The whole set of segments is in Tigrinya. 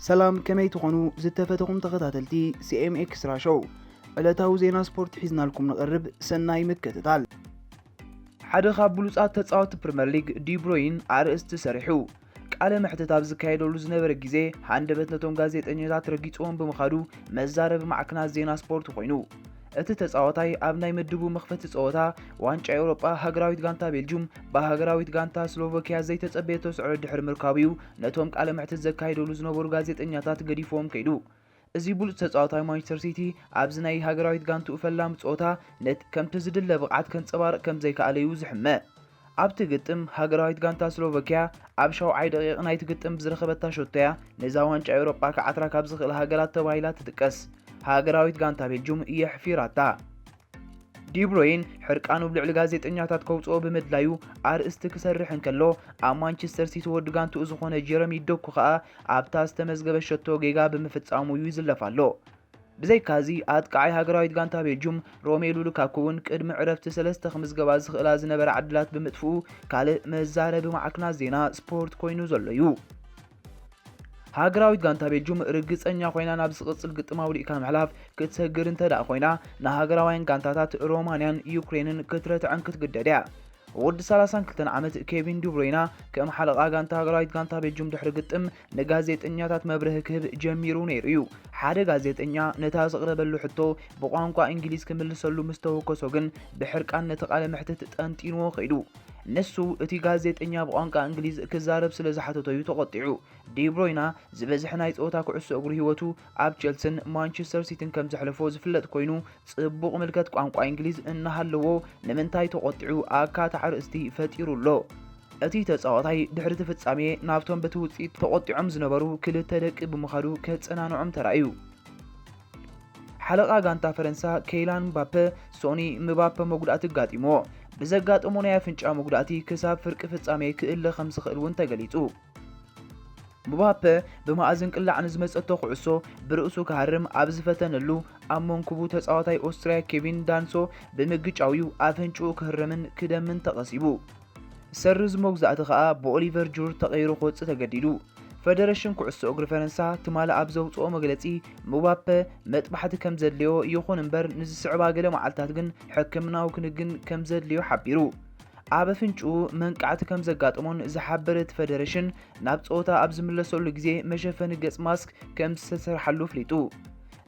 سلام كمي تخونو زتفتكم تخطاتلتي CM Extra Show ዕለታዊ ዜና ስፖርት ሒዝና لكم نقرب ሰናይ ምክትታል ሓደ ካብ ብሉጻት ተጻወትቲ ፕሪምየር ሊግ ዲብሮይን አርእስቲ ሰሪሑ ቃለ መሕተት ኣብ ዝካየደሉ ዝነበረ ግዜ ሃንደበት ነቶም ጋዜጠኛታት ረጊጾም ብምኻዱ መዛረብ ማዕከናት ዜና ስፖርት ኮይኑ እቲ ተጻዋታይ ኣብ ናይ ምድቡ መኽፈቲ ጸወታ ዋንጫ ኤውሮጳ ሃገራዊት ጋንታ ቤልጅየም በሃገራዊት ጋንታ ስሎቫኪያ ዘይተጸበየቶ ስዑር ድሕሪ ምርካብዩ ነቶም ቃለ መሕተት ዘካየደሉ ዝነበሩ ጋዜጠኛታት ገዲፎም ከይዱ እዚ ብሉጽ ተጻዋታይ ማንቸስተር ሲቲ ኣብዚ ናይ ሃገራዊት ጋንቱ ፈላም ጸወታ ነት ከምቲ ዝድለ ብቕዓት ከንጸባርቕ ከም ዘይከኣለዩ ዝሕመ ኣብቲ ግጥም ሃገራዊት ጋንታ ስሎቫኪያ ኣብ 7 ደቂቕ ናይቲ ግጥም ብዝረኸበታ ሾተያ ነዛ ዋንጫ ኤውሮጳ ከዓትራ ካብ ዝኽእል ሃገራት ተባሂላ ትጥቀስ ሃገራዊት ጋንታ ቤልጅየም የሕፊራታ ዲብሮይን ሕርቃኑ ብልዕሊ ጋዜጠኛታት ከውጽኦ ብምድላዩ አርእስቲ ክሰርሕ እንከሎ ኣብ ማንቸስተር ሲቲ ወዲ ጋንቱ ዝኾነ ጀረሚ ዶኩ ኸኣ ኣብታ ዝተመዝገበ ሸቶ ጌጋ ብምፍጻሙ ይዝለፋሎ ብዘይካዚ ኣጥቃዓይ ሃገራዊት ጋንታ ቤልጅየም ሮሜሉ ሉካኩን ቅድሚ ዕረፍቲ 3 ክምዝገባ ዝኽእላ ዝነበረ ዓድላት ብምጥፍኡ ካልእ መዛረቢ ማዕከናት ዜና ስፖርት ኮይኑ ዘሎ እዩ ሃገራዊት ጋንታ ቤልጅየም ርግጸኛ ኮይና ናብ ዝቕጽል ግጥማዊ ሊኢካ ምሕላፍ ክትሰግር እንተዳ ኮይና ንሃገራውያን ጋንታታት ሮማንያን ዩክሬንን ክትረትዕን ክትግደድ እያ ወዲ 32 ዓመት ኬቪን ዲብሮይና ከም ሓለቓ ጋንታ ሃገራዊት ጋንታ ቤልጅየም ድሕሪ ግጥም ንጋዜጠኛታት መብርህ ክህብ ጀሚሩ ነይሩ እዩ ሓደ ጋዜጠኛ ነታ ዘቕረበሉ ሕቶ ብቋንቋ እንግሊዝ ክምልሰሉ ምስ ተወከሶ ግን ብሕርቃን ነቲ ቃለ መሕተት ጠንጢንዎ ኸይዱ ነሱ እቲ ጋዜጠኛ ብቋንቋ እንግሊዝ ክዛረብ ስለ ዝሓተተዩ ተቆጢዑ ዲብሮይና ዝበዝሕ ናይ ጸወታ ኩዕሶ እግሪ ህይወቱ ኣብ ቸልሲን ማንቸስተር ሲቲን ከም ዘሕለፎ ዝፍለጥ ኮይኑ ጽቡቕ ምልከት ቋንቋ እንግሊዝ እናሃለዎ ንምንታይ ተቆጢዑ ኣካታ አርእስቲ ፈጢሩሎ እቲ ተጻዋታይ ድሕሪ ፍጻሜ ናብቶም በቲ ውጽኢት ተቆጢዖም ዝነበሩ ክልተ ደቂ ብምኻዱ ከጸናንዖም ተራእዩ ሓለቓ ጋንታ ፈረንሳ ኬይላን ምባፔ ሶኒ ምባፔ መጉዳእቲ ጋጢሞ ብዘጋጠሞ ናይ አፍንጫ መጉዳእቲ ክሳብ ፍርቂ ፍጻሜ ክእለ ከም ዝኽእል እውን ተገሊጹ ምባፔ ብማእዝን ቅላዕ ንዝመጸቶ ኩዕሶ ብርእሱ ክሃርም ኣብ ዝፈተነሉ ኣብ መንኩቡ ተጻዋታይ ኦስትሪያ ኬቪን ዳንሶ ብምግጫዊው አፍንጫኡ ክህርምን ክደምን ተቐሲቡ ሰርዝ መጉዛእቲ ኸኣ ብኦሊቨር ጁር ተቐይሩ ክወጽእ ተገዲዱ ፌደሬሽን ኩዕሶ እግሪ ፈረንሳ ትማለ ኣብ ዘውጽኦ መግለጺ ምባፔ መጥባሕቲ ከም ዘድልዮ ይኹን እምበር ንዝስዕባ ገለ መዓልታት ግን ሕክምናዊ ክንግን ከም ዘድልዮ ሓቢሩ ኣብ አፍንጫኡ መንቃዕቲ ከም ዘጋጥሞን ዝሓበረ ፌደሬሽን ናብ ጸወታ ኣብ ዝምለሰሉ ግዜ መሸፈኒ ገጽ ማስክ ከም ዝተሰርሐሉ ፍሊጡ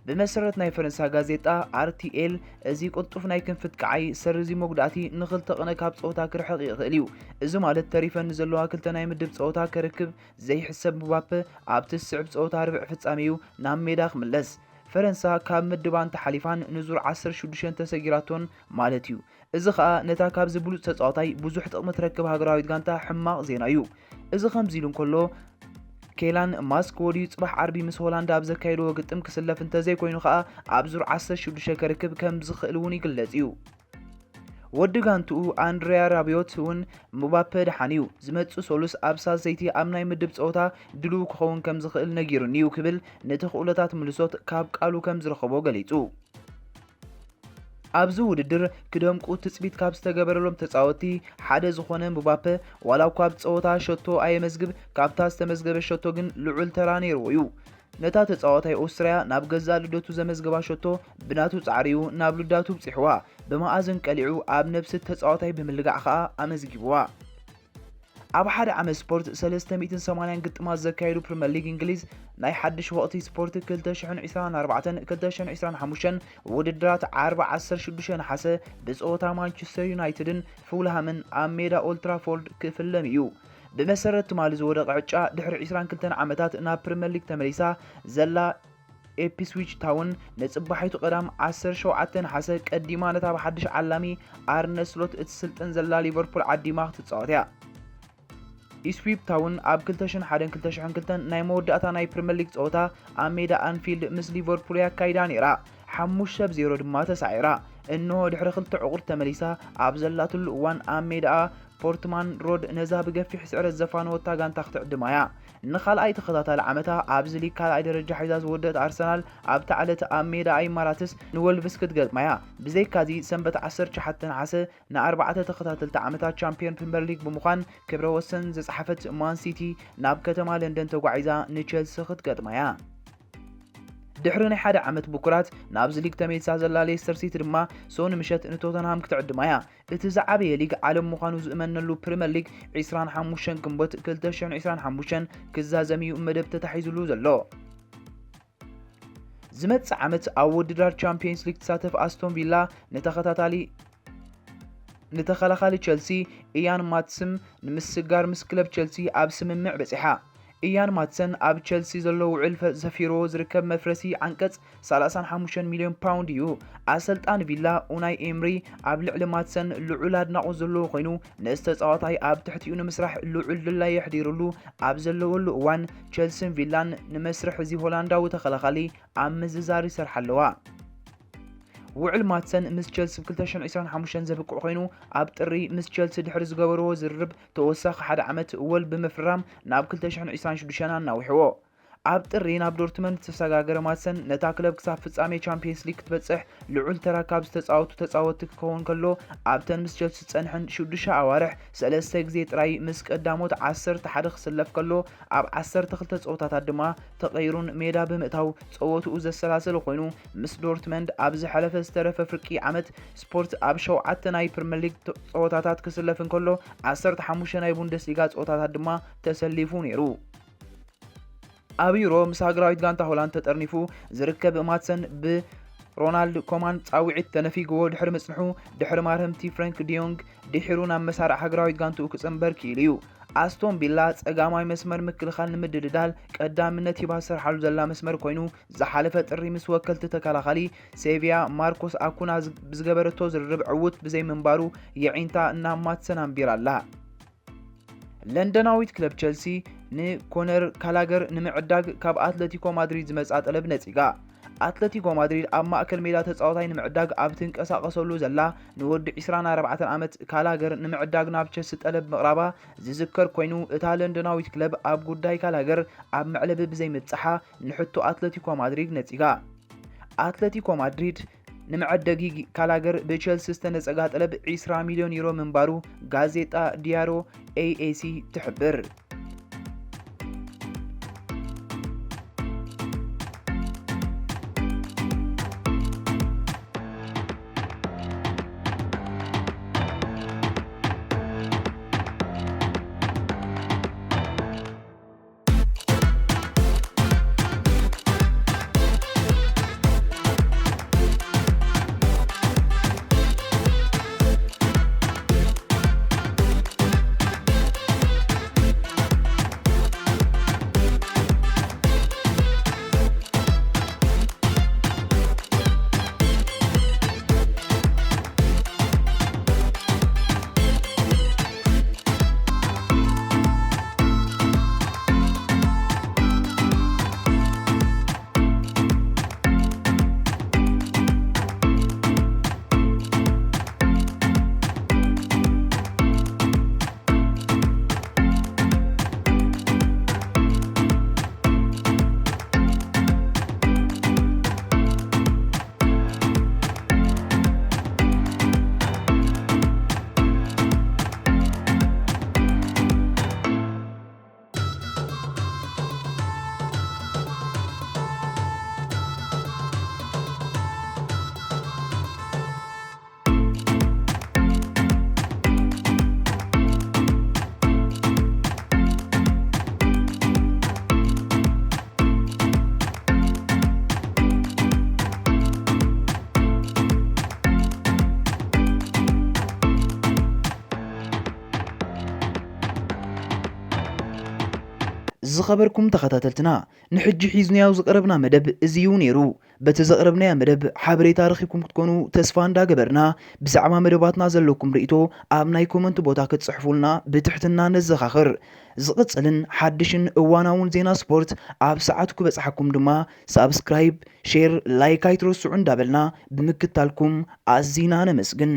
ብመሰረት ናይ ፈረንሳ ጋዜጣ RTL እዚ ቁልጡፍ ናይ ክንፍት ከዓይ ሰርዚ መጉዳእቲ ንኽልተ ቅነ ካብ ጸወታ ክርሕቕ ይኽእል እዩ እዚ ማለት ተሪፈን ዘለዋ ክልተ ናይ ምድብ ጸወታ ከርክብ ዘይሕሰብ ምባፔ ኣብቲ ስዕብ ጸወታ ርብዕ ፍጻሜዩ ናብ ሜዳ ክምለስ ፈረንሳ ካብ ምድባን ተሓሊፋን ንዙር 16 ተሰጊራቶን ማለት እዩ እዚ ኸኣ ነታ ካብ ዝብሉጽ ተጻዋታይ ብዙሕ ጥቕሚ ትረክብ ሃገራዊት ጋንታ ሕማቕ ዜና እዩ እዚ ከምዚ ኢሉ እንከሎ ኬላን ማስክ ወዲዩ ጽባሕ ዓርቢ ምስ ሆላንድ ኣብ ዘካየደዎ ግጥም ክስለፍ እንተዘይ ኮይኑ ኸኣ ኣብ ዙር 16 ከርክብ ከም ዝኽእል እውን ይግለጽ እዩ ወዲ ጋንትኡ አንድሪያ ራቢዮት እውን ምባፔ ደሓንዩ ዝመጽእ ሶሉስ ኣብ ሳልሰይቲ ኣብ ናይ ምድብ ጸወታ ድልው ክኸውን ከም ዝኽእል ነጊሩኒ እዩ ክብል ነቲ ክእለታት ምልሶት ካብ ቃሉ ከም ዝረኸቦ ገሊጹ ኣብዚ ውድድር ክደምቁ ትጽቢት ካብ ዝተገበረሎም ተጻወቲ ሓደ ዝኾነ ምባፔ ዋላ እኳ ኣብ ጸወታ ሸቶ ኣየመዝግብ ካብታ ዝተመዝገበ ሸቶ ግን ልዑል ተራ ነይርዎ እዩ ነታ ተጻዋታይ ኦስትሪያ ናብ ገዛ ልደቱ ዘመዝገባ ሸቶ ብናቱ ጻዕሪዩ ናብ ልዳቱ ብጽሕዋ ብማእዝን ቀሊዑ ኣብ ነብሲ ተጻዋታይ ብምልጋዕ ኸኣ ኣመዝጊብዋ ኣብ ሓደ ዓመት ስፖርት 380 ግጥማት ዘካየዱ ፕሪምየር ሊግ እንግሊዝ ናይ ሓድሽ ወቕቲ ስፖርት 2024-2025 ውድድራት 4-16 ነሓሰ ብጸወታ ማንቸስተር ዩናይትድን ፉልሃምን ኣብ ሜዳ ኦልድ ትራፎርድ ክፍለም እዩ ብመሰረት ትማሊ ዝወደቐ ዕጫ ድሕሪ 22 ዓመታት ናብ ፕሪምየር ሊግ ተመሊሳ ዘላ ኢፕስዊች ታውን ነጽባሒቱ ቀዳም 17 ነሓሰ ቀዲማ ነታ ብሓድሽ ዓላሚ ኣርነ ስሎት እትስልጥን ዘላ ሊቨርፑል ዓዲማ ክትጻወት እያ ኢስዊፕ ታውን ኣብ 2001-2002 ናይ መወዳእታ ናይ ፕሪምየር ሊግ ጸወታ ኣብ ሜዳ አንፊልድ ምስ ሊቨርፑል ያካይዳ ነይራ 5-0 ድማ ተሳዒራ እንሆ ድሕሪ 2 ዕቁር ተመሊሳ ኣብ ዘላትሉ እዋን ኣብ ሜዳ ፖርትማን ሮድ ነዛ ብገፊሕ ስዕረት ዘፋነወታ ጋንታ ክትዕድማያ ንኻልኣይ ተኸታታሊ ዓመታ ኣብዚ ሊግ ካልኣይ ደረጃ ሒዛ ዝወደት ኣርሰናል ኣብታ ዓለት ኣብ ሜዳ ኣይማራትስ ንወልቭስ ክትገጥማያ ብዘይካዚ ሰንበት 19 ነሓሰ ን4 ተኸታተልቲ ዓመታት ቻምፒዮን ፕሪምየር ሊግ ብምዃን ክብረ ወሰን ዘጻሕፈት ማን ሲቲ ናብ ከተማ ለንደን ተጓዒዛ ንቸልሲ ክትገጥማያ ድሕሪ ናይ ሓደ ዓመት ቡኩራት ናብዚ ሊግ ተመይሳ ዘላ ሌስተር ሲቲ ድማ ሶኒ ምሸት ንቶተንሃም ክትዕድማያ እቲ ዝዓበየ ሊግ ዓለም ምዃኑ ዝእመነሉ ፕሪምየር ሊግ 25 ግንቦት 2025 ክዛዘም እዩ መደብ ተታሒዙሉ ዘሎ ዝመጽእ ዓመት ኣብ ውድድር ቻምፒየንስ ሊግ ተሳተፍ ኣስቶን ቪላ ንተኸላኻሊ ቸልሲ ኢያን ማትስም ንምስጋር ምስ ክለብ ቸልሲ ኣብ ስምምዕ በፂሓ ኢያን ማትሰን ኣብ ቸልሲ ዘሎ ውዕል ዘፊሮ ዝርከብ መፍረሲ ዓንቀጽ 35 ሚልዮን ፓውንድ እዩ ኣሰልጣን ቪላ ኡናይ ኤምሪ ኣብ ልዕሊ ማትሰን ልዑል ኣድናቆት ዘለዎ ኮይኑ ንዝተጻዋታይ ኣብ ትሕቲኡ ንምስራሕ ልዑል ድላይ የሕዲሩሉ ኣብ ዘለወሉ እዋን ቸልሲን ቪላን ንመስርሕ እዚ ሆላንዳዊ ተኸላኻሊ ኣብ ምዝዛር ይሰርሓ ኣለዋ ውዕል ማትሰን ምስ ቸልሲ 2025 ዘብቅዕ ኮይኑ ኣብ ጥሪ ምስ ቸልሲ ድሕሪ ዝገበርዎ ዝርርብ ተወሳኺ ሓደ ዓመት ወል ብምፍራም ናብ 2026 ኣናዊሕዎ ኣብ ጥሪ ናብ ዶርትመንድ ተሰጋገረ ማትሰን ነታ ክለብ ክሳብ ፍጻሜ ቻምፒየንስ ሊግ ክትበጽሕ ልዑል ተራካብ ዝተጻወቱ ተጻወቲ ክኸውን ከሎ ኣብተን ምስ ቸልሲ ጸንሐን 6 ኣዋርሕ 3 ግዜ ጥራይ ምስ ቀዳሞት 11 ክስለፍ ከሎ ኣብ 12 ጸወታታት ድማ ተቐይሩን ሜዳ ብምእታው ጸወቱኡ ዘሰላሰለ ኮይኑ ምስ ዶርትመንድ ኣብ ዝሓለፈ ዝተረፈ ፍርቂ ዓመት ስፖርት ኣብ 7 ናይ ፕሪምየር ሊግ ጸወታታት ክስለፍ ከሎ 15 ናይ ቡንደስሊጋ ጸወታታት ድማ ተሰሊፉ ነይሩ ኣብ ዩሮ ምስ ሃገራዊት ጋንታ ሆላንድ ተጠርኒፉ ዝርከብ ማትሰን ብሮናልድ ኮማን ጻውዒት ተነፊግዎ ድሕሪ መጽንሑ ድሕሪ ማርህምቲ ፍራንክ ዲዮንግ ድሒሩ ናብ መሳርዕ ሃገራዊት ጋንትኡ ክጽንበር ክኢሉ እዩ ኣስቶን ቪላ ጸጋማይ መስመር ምክልኻል ንምድልዳል ቀዳምነት ሂባ ዝሰርሓሉ ዘላ መስመር ኮይኑ ዝሓለፈ ጥሪ ምስ ወከልቲ ተከላኻሊ ሴቪያ ማርኮስ ኣኩና ብዝገበረቶ ዝርርብ ዕውት ብዘይ ምንባሩ የዒንታ ናብ ማትሰን ኣንቢራ ኣላ ለንደናዊት ክለብ ቸልሲ ንኮነር ካላገር ንምዕዳግ ካብ አትሌቲኮ ማድሪድ ዝመጻ ጠለብ ነጺጋ አትሌቲኮ ማድሪድ ኣብ ማእከል ሜዳ ተጻዋታይ ንምዕዳግ ኣብ ትንቀሳቀሰሉ ዘላ ንወዲ 24 ዓመት ካላገር ንምዕዳግ ናብ ቸልሲ ጠለብ ምቕራባ ዝዝከር ኮይኑ እታ ለንደናዊት ክለብ ኣብ ጉዳይ ካላገር ኣብ መዕለብ ብዘይ ምጽሓ ንሕቶ አትሌቲኮ ማድሪድ ነጺጋ አትሌቲኮ ማድሪድ ንምዕደጊ ካላገር በቸልሲ ዝተነጸጋ ጠለብ 20 ሚልዮን ዩሮ ምንባሩ ጋዜጣ ዲያሮ ኤኤሲ ትሕብር ዝኸበርኩም ተኸታተልትና ንሕጂ ሒዝናዮ ዝቀረብና መደብ እዚዩ ነይሩ በቲ ዘቕረብናያ መደብ ሓበሬታ ረኺብኩም ክትኮኑ ተስፋ እንዳገበርና ብዛዕባ መደባትና ዘለኩም ርእቶ ኣብ ናይ ኮመንት ቦታ ክትጽሕፉልና ብትሕትና ነዘኻኽር ዝቕጽልን ሓድሽን እዋናውን ዜና ስፖርት ኣብ ሰዓትኩ በጽሐኩም ድማ ሳብስክራይብ ሼር ላይክ ኣይትረስዑ እንዳበልና ብምክታልኩም ኣዝና ነመስግን